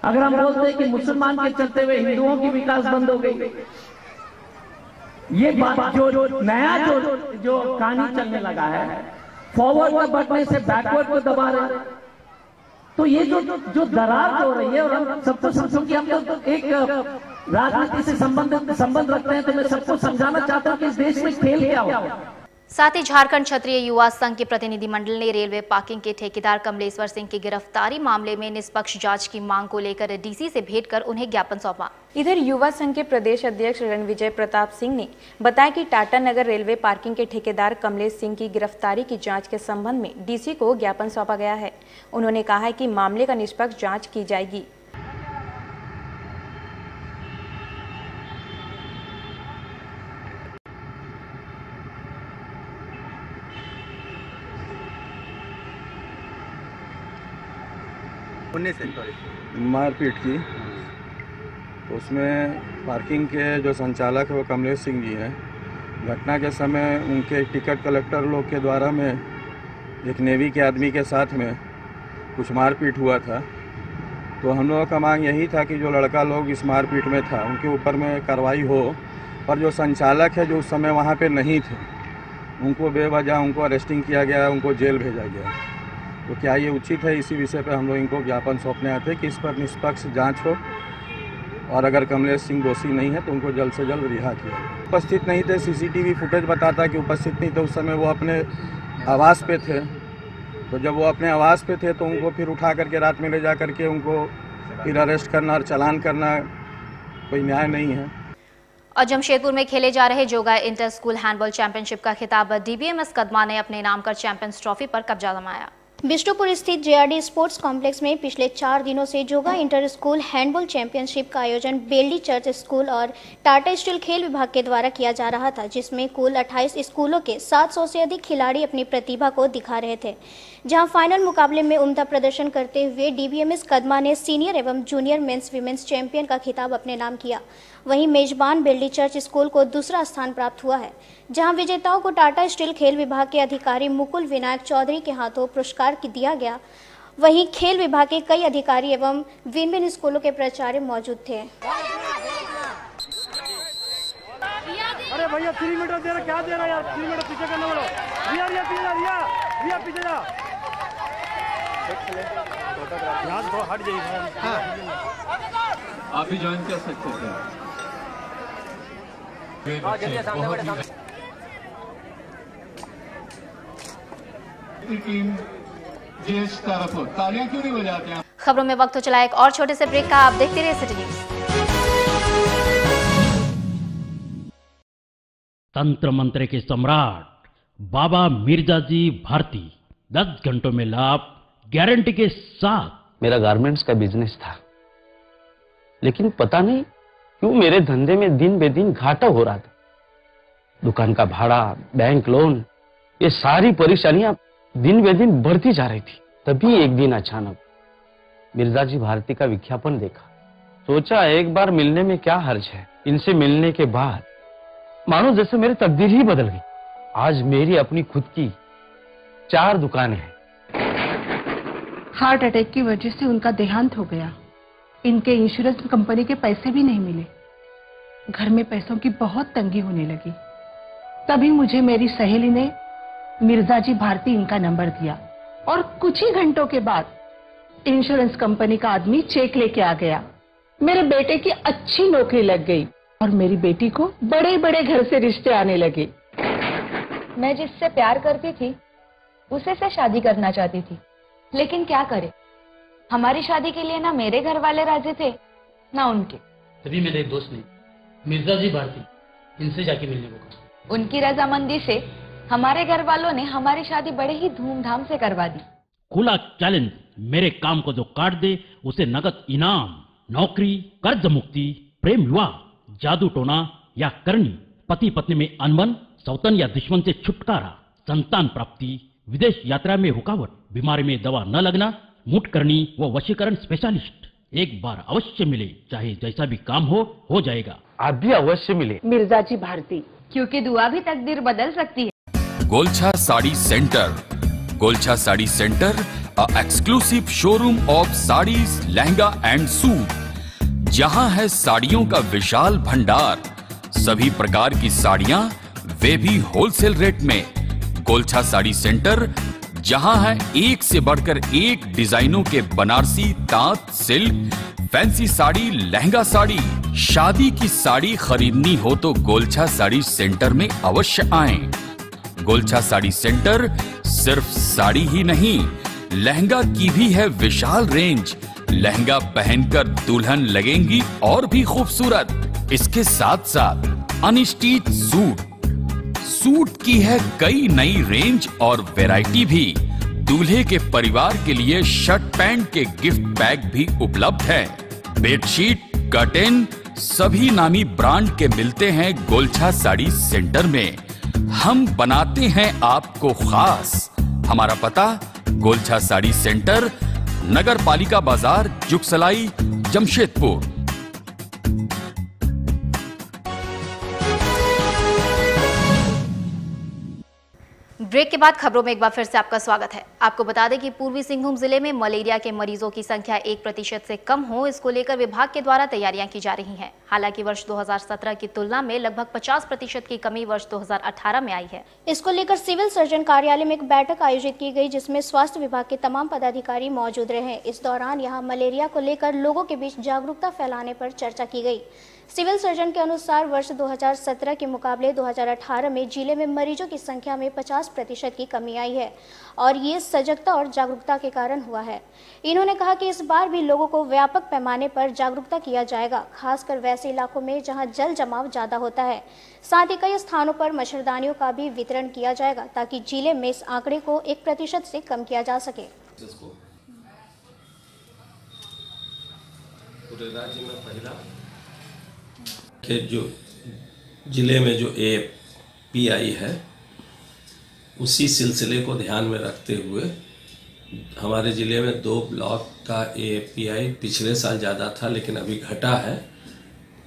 Speaker 20: अगर हम बोलते हैं कि मुसलमान के चलते हुए हिंदुओं की विकास बंद हो गई, ये बात जो नया जो कहानी चलने लगा है, फॉरवर्ड में बढ़ने से बैकवर्ड को दबा रहे हैं, तो ये जो दरार हो रही है, और हम सबको समझो कि हम लोग एक राजनीति से संबंध रखते हैं, तो मैं सबको समझाना चाहता हूँ कि इस देश में खेल क्या होगा।
Speaker 1: साथ ही झारखंड क्षत्रिय युवा संघ के प्रतिनिधिमंडल ने रेलवे पार्किंग के ठेकेदार कमलेश्वर सिंह की गिरफ्तारी मामले में निष्पक्ष जांच की मांग को लेकर डीसी से भेंट कर उन्हें ज्ञापन सौंपा।
Speaker 2: इधर युवा संघ के प्रदेश अध्यक्ष रणविजय प्रताप सिंह ने बताया कि टाटा नगर रेलवे पार्किंग के ठेकेदार कमलेश सिंह की गिरफ्तारी की जांच के संबंध में डीसी को ज्ञापन सौंपा गया है। उन्होंने कहा है कि मामले का निष्पक्ष जाँच की जाएगी।
Speaker 9: मारपीट की, तो उसमें पार्किंग के जो संचालक है वो कमलेश सिंह जी हैं। घटना के समय उनके टिकट कलेक्टर लोग के द्वारा में एक नेवी के आदमी के साथ में कुछ मारपीट हुआ था। तो हम लोगों का मांग यही था कि जो लड़का लोग इस मारपीट में था उनके ऊपर में कार्रवाई हो, और जो संचालक है जो उस समय वहाँ पे नहीं थे उनको बेवजह उनको अरेस्टिंग किया गया, उनको जेल भेजा गया। तो क्या ये उचित है? इसी विषय पे हम लोग इनको ज्ञापन सौंपने आते हैं कि इस पर निष्पक्ष जांच हो, और अगर कमलेश सिंह दोषी नहीं है तो उनको जल्द से जल्द रिहा किया जाए। उपस्थित नहीं थे, सीसीटीवी फुटेज बताता कि उपस्थित नहीं थे। उस समय वो अपने आवास पे थे, तो जब वो अपने आवास पे थे तो उनको फिर उठा करके रात में ले जा करके उनको फिर अरेस्ट करना और चालान करना कोई न्याय नहीं है।
Speaker 1: और जमशेदपुर में खेले जा रहे जोगा इंटर स्कूल हैंडबॉल चैंपियनशिप का खिताब डीबीएमएस कदमा ने अपने नाम कर चैंपियंस ट्रॉफी पर कब्जा जमाया।
Speaker 21: बिष्टुपुर स्थित जेआरडी स्पोर्ट्स कॉम्प्लेक्स में पिछले 4 दिनों से जोगा इंटर स्कूल हैंडबॉल चैंपियनशिप का आयोजन बेल्डी चर्च स्कूल और टाटा स्टील खेल विभाग के द्वारा किया जा रहा था, जिसमें कुल 28 स्कूलों के 700 से अधिक खिलाड़ी अपनी प्रतिभा को दिखा रहे थे। जहां फाइनल मुकाबले में उम्दा प्रदर्शन करते हुए डीबीएमएस कदमा ने सीनियर एवं जूनियर मेंस विमेंस चैंपियन का खिताब अपने नाम किया। वहीं मेजबान बेल्डी चर्च स्कूल को दूसरा स्थान प्राप्त हुआ है, जहां विजेताओं को टाटा स्टील खेल विभाग के अधिकारी मुकुल विनायक चौधरी के हाथों पुरस्कार दिया गया। वहीं खेल विभाग के कई अधिकारी एवं विभिन्न स्कूलों के प्राचार्य मौजूद थे।
Speaker 19: अरे भैया 3 मीटर दे रहा, क्या दे रहा यार? 3 मीटर पीछे करना बोलो। रिया रिया पीछे जा, रिया पीछे जा। यहाँ तो हट जाइए। हाँ।
Speaker 22: आप भी ज्वाइन कर सकते थे। टीम तालियां क्यों नहीं बजाते हैं?
Speaker 1: खबरों में वक्त हो चला एक और छोटे से ब्रेक का। आप देखते रहिए सिटी न्यूज।
Speaker 23: तंत्र मंत्र के सम्राट बाबा मिर्जा जी भारती 10 घंटों में लाभ गारंटी के साथ।
Speaker 24: मेरा गारमेंट्स का बिजनेस था, लेकिन पता नहीं क्यों मेरे धंधे में दिन बे दिन घाटा हो रहा था। दुकान का भाड़ा, बैंक लोन, ये सारी परेशानियां दिन बे दिन बढ़ती जा रही थी। तभी एक दिन अचानक मिर्जा जी भारती का विज्ञापन देखा। सोचा एक बार मिलने में क्या हर्ज है। इनसे मिलने के बाद मानो जैसे मेरी तकदीर ही बदल गई। आज मेरी अपनी खुद की 4 दुकानें हैं।
Speaker 11: हार्ट अटैक की वजह से उनका देहांत हो गया। इनके इंश्योरेंस कंपनी के पैसे भी नहीं मिले। घर में पैसों की बहुत तंगी होने लगी। तभी मुझे मेरी सहेली ने मिर्जा जी भारती इनका नंबर दिया, और कुछ ही घंटों के बाद इंश्योरेंस कंपनी का आदमी चेक लेके आ गया। मेरे बेटे की अच्छी नौकरी लग गई और मेरी बेटी को बड़े बड़े घर से रिश्ते आने लगे।
Speaker 25: मैं जिससे प्यार करती थी उसे से शादी करना चाहती थी, लेकिन क्या करे, हमारी शादी के लिए ना मेरे घर वाले राजी थे ना उनके।
Speaker 23: तभी मेरे एक दोस्त ने मिर्जा जी भारती इनसे जाके मिलने को कहा।
Speaker 25: उनकी रजामंदी से हमारे घर वालों ने हमारी शादी बड़े ही धूमधाम से करवा दी।
Speaker 23: खुला चैलेंज, मेरे काम को जो काट दे उसे नगद इनाम, नौकरी, कर्ज मुक्ति, प्रेम विवाह, जादू टोना या करनी, पति पत्नी में अनबन, सौतन या दुश्मन से छुटकारा, संतान प्राप्ति, विदेश यात्रा में रुकावट, बीमारी में दवा न लगना, मुठ करनी व वशीकरण स्पेशलिस्ट। एक बार अवश्य मिले, चाहे जैसा भी काम हो जाएगा।
Speaker 24: आप भी अवश्य मिले
Speaker 25: मिर्जा जी भारती, क्योंकि दुआ भी तकदीर बदल सकती है।
Speaker 3: Golchha sari centre. Golchha sari centre, a exclusive showroom of saris, lehenga and suit. जहां है साड़ियों का विशाल भंडार, सभी प्रकार की साड़ियां, वे भी होलसेल रेट में। गोलछा साड़ी सेंटर, जहां है एक से बढ़कर एक डिजाइनों के बनारसी, तांत, सिल्क, फैंसी साड़ी, लहंगा साड़ी। शादी की साड़ी खरीदनी हो तो गोलछा साड़ी सेंटर में अवश्य आएं। गोलछा साड़ी सेंटर सिर्फ साड़ी ही नहीं, लहंगा की भी है विशाल रेंज। लहंगा पहनकर दुल्हन लगेंगी और भी खूबसूरत। इसके साथ साथ अनस्टिच सूट की है कई नई रेंज और वैरायटी भी। दूल्हे के परिवार के लिए शर्ट पैंट के गिफ्ट बैग भी उपलब्ध है। बेडशीट, कर्टेन सभी नामी ब्रांड के मिलते हैं गोलछा साड़ी सेंटर में। हम बनाते हैं आपको खास। हमारा पता गोलछा साड़ी सेंटर, नगर पालिका बाजार, जुगसलाई, जमशेदपुर।
Speaker 1: ब्रेक के बाद खबरों में एक बार फिर से आपका स्वागत है। आपको बता दें कि पूर्वी सिंहभूम जिले में मलेरिया के मरीजों की संख्या 1% से कम हो, इसको लेकर विभाग के द्वारा तैयारियां की जा रही हैं। हालांकि वर्ष 2017 की तुलना में लगभग 50% की कमी वर्ष 2018 में आई है।
Speaker 21: इसको लेकर सिविल सर्जन कार्यालय में एक बैठक आयोजित की गई, जिसमें स्वास्थ्य विभाग के तमाम पदाधिकारी मौजूद रहे। इस दौरान यहाँ मलेरिया को लेकर लोगों के बीच जागरूकता फैलाने पर चर्चा की गई। सिविल सर्जन के अनुसार वर्ष 2017 के मुकाबले 2018 में जिले में मरीजों की संख्या में 50% की कमी आई है और ये सजगता और जागरूकता के कारण हुआ है। इन्होंने कहा कि इस बार भी लोगों को व्यापक पैमाने पर जागरूकता किया जाएगा, खासकर वैसे इलाकों में जहां जल जमाव ज्यादा होता है। साथ ही कई स्थानों पर मच्छरदानियों का भी वितरण किया जाएगा ताकि जिले में इस आंकड़े को 1% से कम किया जा सके।
Speaker 4: पूरे राज्य में पहला के जो जिले में जो API है, उसी सिलसिले को ध्यान में रखते हुए हमारे ज़िले में 2 ब्लॉक का API पिछले साल ज़्यादा था लेकिन अभी घटा है।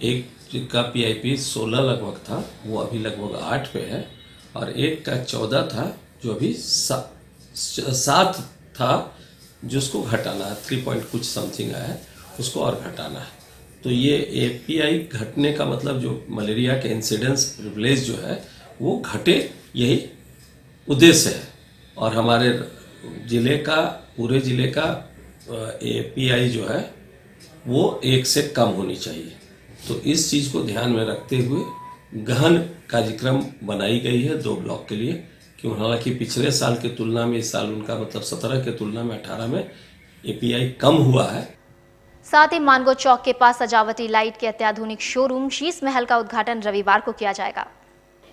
Speaker 4: एक का PIP 16 लगभग था, वो अभी लगभग 8 पे है, और एक का 14 था जो अभी 7 था, जिसको घटाना है। 3 पॉइंट कुछ समथिंग आया है, उसको और घटाना है। तो ये API घटने का मतलब जो मलेरिया के इंसिडेंस प्रिविलेज जो है वो घटे, यही उद्देश्य है। और हमारे ज़िले का, पूरे ज़िले का API जो है वो 1 से कम होनी चाहिए। तो इस चीज़ को ध्यान में रखते हुए गहन कार्यक्रम बनाई गई है 2 ब्लॉक के लिए, क्यों हालांकि पिछले साल की तुलना में इस साल उनका मतलब 17 की तुलना में 18 में API कम हुआ है।
Speaker 1: साथ ही मानगो चौक के पास सजावटी लाइट के अत्याधुनिक शोरूम शीश महल का उद्घाटन रविवार को किया जाएगा।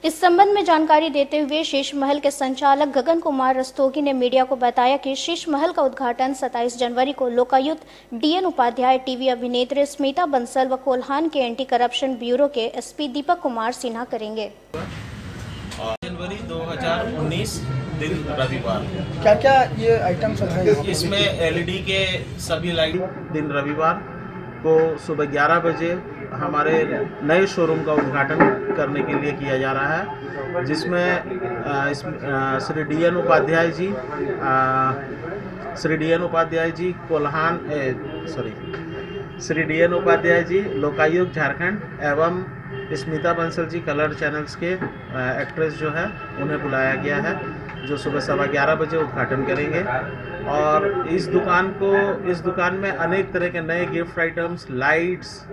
Speaker 21: इस संबंध में जानकारी देते हुए शीश महल के संचालक गगन कुमार रस्तोगी ने मीडिया को बताया कि शीश महल का उद्घाटन 27 जनवरी को लोकायुक्त DN उपाध्याय, टीवी अभिनेत्री स्मिता बंसल व कोल्हान के एंटी करप्शन ब्यूरो के SP दीपक कुमार सिन्हा करेंगे।
Speaker 6: जनवरी 2019 दिन रविवार।
Speaker 7: क्या क्या ये आइटम्स हैं?
Speaker 6: इसमें LED के सभी लाइट दिन रविवार को सुबह 11 बजे हमारे नए शोरूम का उद्घाटन करने के लिए किया जा रहा है, जिसमें श्री DN उपाध्याय जी कोल्हान श्री DN उपाध्याय जी लोकायुक्त झारखंड एवं स्मिता बंसल जी कलर चैनल्स के एक्ट्रेस जो है उन्हें बुलाया गया है, जो सुबह 11:15 बजे उद्घाटन करेंगे। और इस दुकान में अनेक तरह के नए gift items, lights,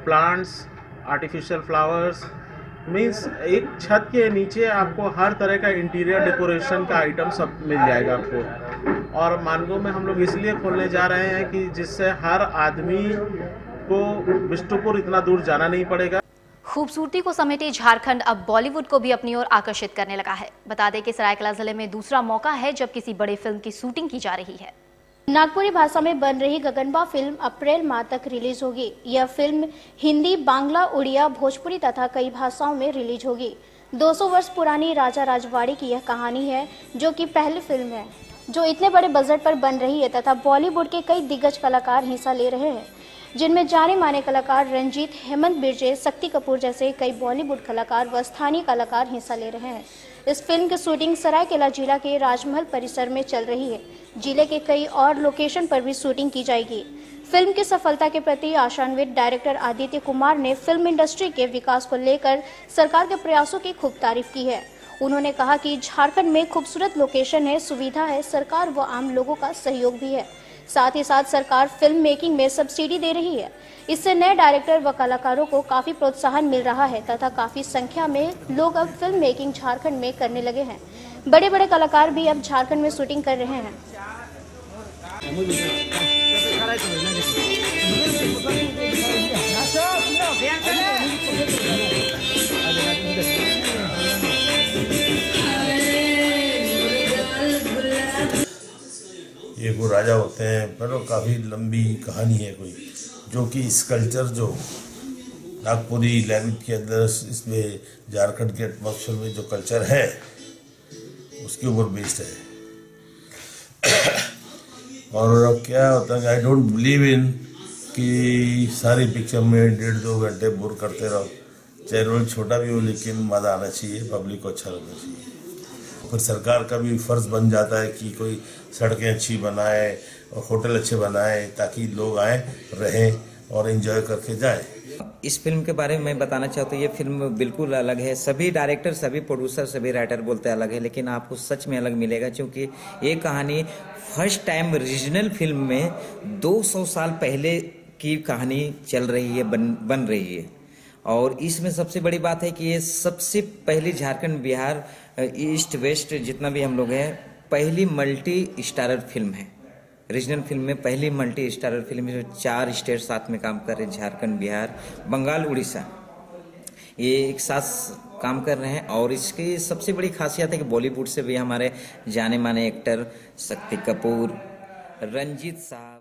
Speaker 6: plants, artificial flowers, means एक छत के नीचे आपको हर तरह का इंटीरियर डेकोरेशन का आइटम सब मिल जाएगा आपको। और मानगो में हम लोग इसलिए खोलने जा रहे हैं कि जिससे हर आदमी को बिष्टुपुर इतना दूर जाना नहीं पड़ेगा।
Speaker 1: खूबसूरती को समेटे झारखंड अब बॉलीवुड को भी अपनी ओर आकर्षित करने लगा है। बता दें कि सरायकेला जिले में दूसरा मौका है जब किसी बड़े फिल्म की शूटिंग की जा रही है।
Speaker 21: नागपुरी भाषा में बन रही गगनबां फिल्म अप्रैल माह तक रिलीज होगी। यह फिल्म हिंदी, बांग्ला, उड़िया, भोजपुरी तथा कई भाषाओं में रिलीज होगी। 200 वर्ष पुरानी राजा राजवाड़ी की यह कहानी है, जो कि पहली फिल्म है जो इतने बड़े बजट पर बन रही है तथा बॉलीवुड के कई दिग्गज कलाकार हिस्सा ले रहे हैं, जिनमें जाने माने कलाकार रंजीत, हेमंत बिरजे, शक्ति कपूर जैसे कई बॉलीवुड कलाकार व स्थानीय कलाकार हिस्सा ले रहे हैं। इस फिल्म की शूटिंग सरायकेला जिला के राजमहल परिसर में चल रही है। जिले के कई और लोकेशन पर भी शूटिंग की जाएगी। फिल्म की सफलता के प्रति आशान्वित डायरेक्टर आदित्य कुमार ने फिल्म इंडस्ट्री के विकास को लेकर सरकार के प्रयासों की खूब तारीफ की है। उन्होंने कहा कि झारखंड में खूबसूरत लोकेशन है, सुविधा है, सरकार व आम लोगों का सहयोग भी है। साथ ही साथ सरकार फिल्म मेकिंग में सब्सिडी दे रही है। इससे नए डायरेक्टर व कलाकारों को काफी प्रोत्साहन मिल रहा है तथा काफी संख्या में लोग अब फिल्म मेकिंग झारखंड में करने लगे हैं। बड़े बड़े कलाकार भी अब झारखंड में शूटिंग कर रहे हैं।
Speaker 8: ये वो राजा होते हैं, पर काफ़ी लंबी कहानी है कोई, जो कि इस कल्चर जो नागपुरी लैंग्वेज के अंदर इसमें झारखंड के एटमॉस्फेयर में जो कल्चर है उसके ऊपर बेस्ड है। और क्या होता है, आई डोंट बिलीव इन कि सारी पिक्चर में 1.5-2 घंटे बोर करते रहो। चाहे रोल छोटा भी हो लेकिन मज़ा आना चाहिए, पब्लिक को अच्छा लगना चाहिए। फिर सरकार का भी फर्ज बन जाता है कि कोई सड़कें अच्छी बनाए और होटल अच्छे बनाए ताकि लोग आए, रहें और एंजॉय करके जाएं।
Speaker 10: इस फिल्म के बारे में मैं बताना चाहता हूँ, ये फिल्म बिल्कुल अलग है। सभी डायरेक्टर, सभी प्रोड्यूसर, सभी राइटर बोलते हैं अलग है, लेकिन आपको सच में अलग मिलेगा, क्योंकि ये कहानी फर्स्ट टाइम रीजनल फिल्म में 200 साल पहले की कहानी चल रही है, बन रही है। और इसमें सबसे बड़ी बात है कि ये सबसे पहली झारखंड, बिहार, ईस्ट वेस्ट जितना भी हम लोग हैं, पहली मल्टी स्टारर फिल्म है। रीजनल फिल्म में पहली मल्टी स्टारर फिल्म है, जो 4 स्टेट साथ में काम कर रहे हैं, झारखंड, बिहार, बंगाल, उड़ीसा, ये एक साथ काम कर रहे हैं। और इसकी सबसे बड़ी खासियत है कि बॉलीवुड से भी हमारे जाने माने एक्टर शक्ति कपूर, रंजीत साहब।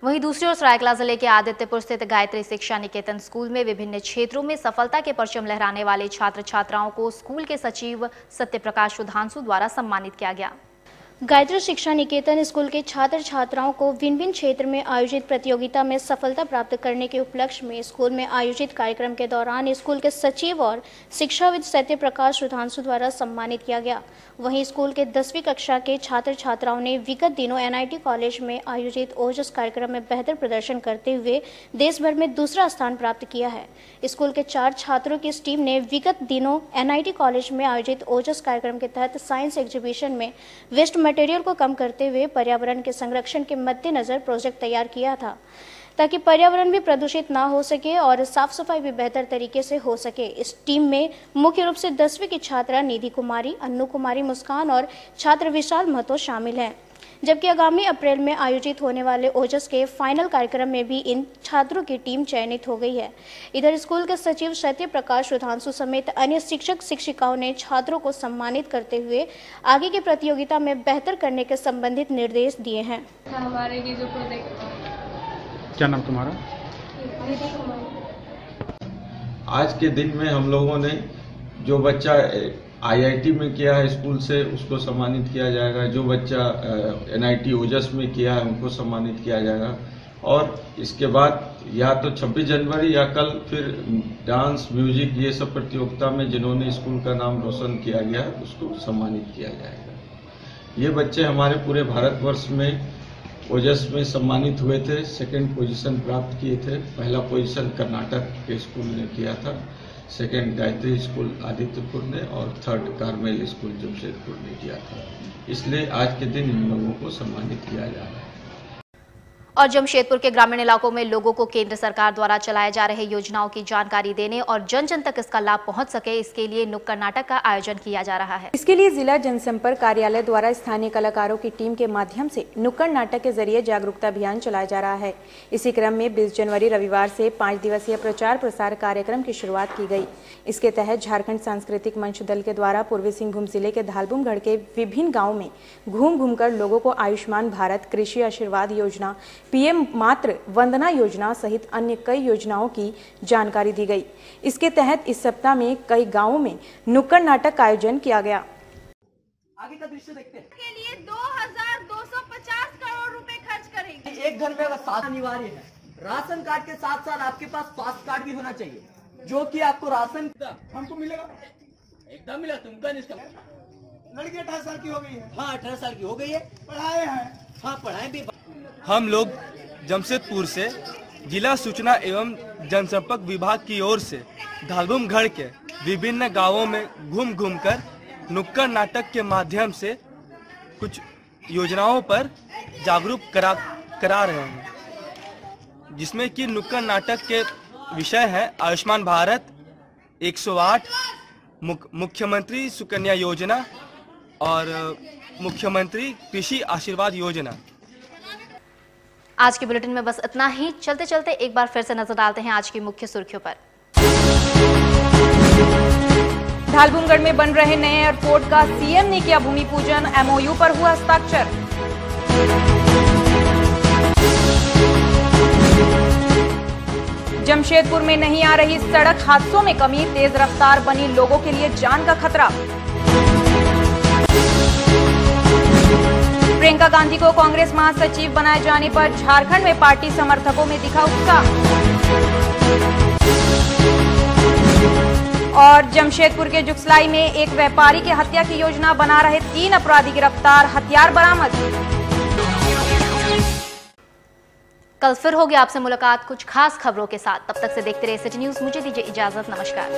Speaker 1: वहीं दूसरी ओर सरायकेला जिले के आदित्यपुर स्थित गायत्री शिक्षा निकेतन स्कूल में विभिन्न क्षेत्रों में सफलता के परचम लहराने वाले छात्र छात्राओं को स्कूल के सचिव सत्यप्रकाश सुधांशु द्वारा सम्मानित किया गया।
Speaker 21: गायत्री शिक्षा निकेतन स्कूल के छात्र छात्राओं को भिन्न भिन्न क्षेत्र में आयोजित प्रतियोगिता में सफलता प्राप्त करने के उपलक्ष्य में स्कूल में आयोजित कार्यक्रम के दौरान स्कूल के सचिव और शिक्षाविद सत्यप्रकाश सुधांशु द्वारा सम्मानित किया गया। वहीं स्कूल के 10वीं कक्षा के छात्र छात्राओं ने विगत दिनों NIT कॉलेज में आयोजित ओजस कार्यक्रम में बेहतर प्रदर्शन करते हुए देश भर में दूसरा स्थान प्राप्त किया है। स्कूल के 4 छात्रों की इस टीम ने विगत दिनों NIT कॉलेज में आयोजित ओजस कार्यक्रम के तहत साइंस एग्जीबिशन में वेस्ट मटेरियल को कम करते हुए पर्यावरण के संरक्षण के मद्देनजर प्रोजेक्ट तैयार किया था, ताकि पर्यावरण भी प्रदूषित ना हो सके और साफ सफाई भी बेहतर तरीके से हो सके। इस टीम में मुख्य रूप से 10वीं की छात्रा निधि कुमारी, अन्नू कुमारी, मुस्कान और छात्र विशाल महतो शामिल हैं। जबकि आगामी अप्रैल में आयोजित होने वाले ओजस के फाइनल कार्यक्रम में भी इन छात्रों की टीम चयनित हो गई है। इधर स्कूल के सचिव सत्यप्रकाश सुधांशु समेत अन्य शिक्षक शिक्षिकाओं ने छात्रों को सम्मानित करते हुए आगे की प्रतियोगिता में बेहतर करने के संबंधित निर्देश दिए हैं।
Speaker 12: हमारे ये जो प्रोजेक्ट,
Speaker 13: क्या नाम तुम्हारा?
Speaker 22: आज के दिन में हम लोगों ने जो बच्चा IIT में किया है स्कूल से, उसको सम्मानित किया जाएगा। जो बच्चा NIT ओजस में किया है उनको सम्मानित किया जाएगा। और इसके बाद या तो 26 जनवरी या कल फिर डांस, म्यूजिक, ये सब प्रतियोगिता में जिन्होंने स्कूल का नाम रोशन किया गया उसको सम्मानित किया जाएगा। ये बच्चे हमारे पूरे भारतवर्ष में ओजस में सम्मानित हुए थे, 2nd पोजीशन प्राप्त किए थे। पहला पोजीशन कर्नाटक के स्कूल ने किया था, 2nd गायत्री स्कूल आदित्यपुर ने और 3rd कार्मेल स्कूल जमशेदपुर ने किया था। इसलिए आज के दिन इन लोगों को सम्मानित किया जा रहा है।
Speaker 1: और जमशेदपुर के ग्रामीण इलाकों में लोगों को केंद्र सरकार द्वारा चलाए जा रहे योजनाओं की जानकारी देने और जन जन तक इसका लाभ पहुंच सके, इसके लिए नुक्कड़ नाटक का आयोजन किया जा रहा है।
Speaker 2: इसके लिए जिला जनसंपर्क कार्यालय द्वारा स्थानीय कलाकारों की टीम के माध्यम से नुक्कड़ नाटक के जरिए जागरूकता अभियान चलाया जा रहा है। इसी क्रम में 20 जनवरी रविवार से 5 दिवसीय प्रचार प्रसार कार्यक्रम की शुरुआत की गई। इसके तहत झारखंड सांस्कृतिक मंच दल के द्वारा पूर्वी सिंहभूम जिले के धालबुमगढ़ के विभिन्न गाँव में घूम घूमकर लोगों को आयुष्मान भारत, कृषि आशीर्वाद योजना, पीएम मातृ वंदना योजना सहित अन्य कई योजनाओं की जानकारी दी गई। इसके तहत इस सप्ताह में कई गांवों में नुक्कड़ नाटक का आयोजन किया गया।
Speaker 14: आगे का दृश्य देखते हैं। के लिए 2250 करोड़ रुपए खर्च करेंगे। एक घर में साथ अनिवार्य है। राशन कार्ड के साथ साथ आपके पास स्वास्थ्य कार्ड भी होना चाहिए, जो कि आपको राशन हमको मिलेगा, एकदम मिला। तुमका नहीं, लड़की 18 साल की हो गई है। हाँ, 18 साल की हो गई है। पढ़ाए हैं। हाँ, पढ़ाए भी।
Speaker 15: हम लोग जमशेदपुर से जिला सूचना एवं जनसंपर्क विभाग की ओर से धालबुमगढ़ के विभिन्न गांवों में घूम घूमकर नुक्कड़ नाटक के माध्यम से कुछ योजनाओं पर जागरूक करा रहे हैं, जिसमें कि नुक्कड़ नाटक के विषय है आयुष्मान भारत, 108, मुख्यमंत्री सुकन्या योजना और मुख्यमंत्री कृषि आशीर्वाद योजना।
Speaker 1: आज के बुलेटिन में बस इतना ही। चलते चलते एक बार फिर से नजर डालते हैं आज की मुख्य सुर्खियों पर।
Speaker 2: धालबुमगढ़ में बन रहे नए एयरपोर्ट का सीएम ने किया भूमि पूजन, एमओयू पर हुआ हस्ताक्षर। जमशेदपुर में नहीं आ रही सड़क हादसों में कमी, तेज रफ्तार बनी लोगों के लिए जान का खतरा। प्रियंका गांधी को कांग्रेस महासचिव बनाए जाने पर झारखंड में पार्टी समर्थकों में दिखा उत्साह। और जमशेदपुर के जुगसलाई में एक व्यापारी की हत्या की योजना बना रहे 3 अपराधी गिरफ्तार, हथियार बरामद।
Speaker 1: कल फिर होगी आपसे मुलाकात कुछ खास खबरों के साथ। तब तक से देखते रहिए सिटी न्यूज। मुझे दीजिए इजाजत। नमस्कार।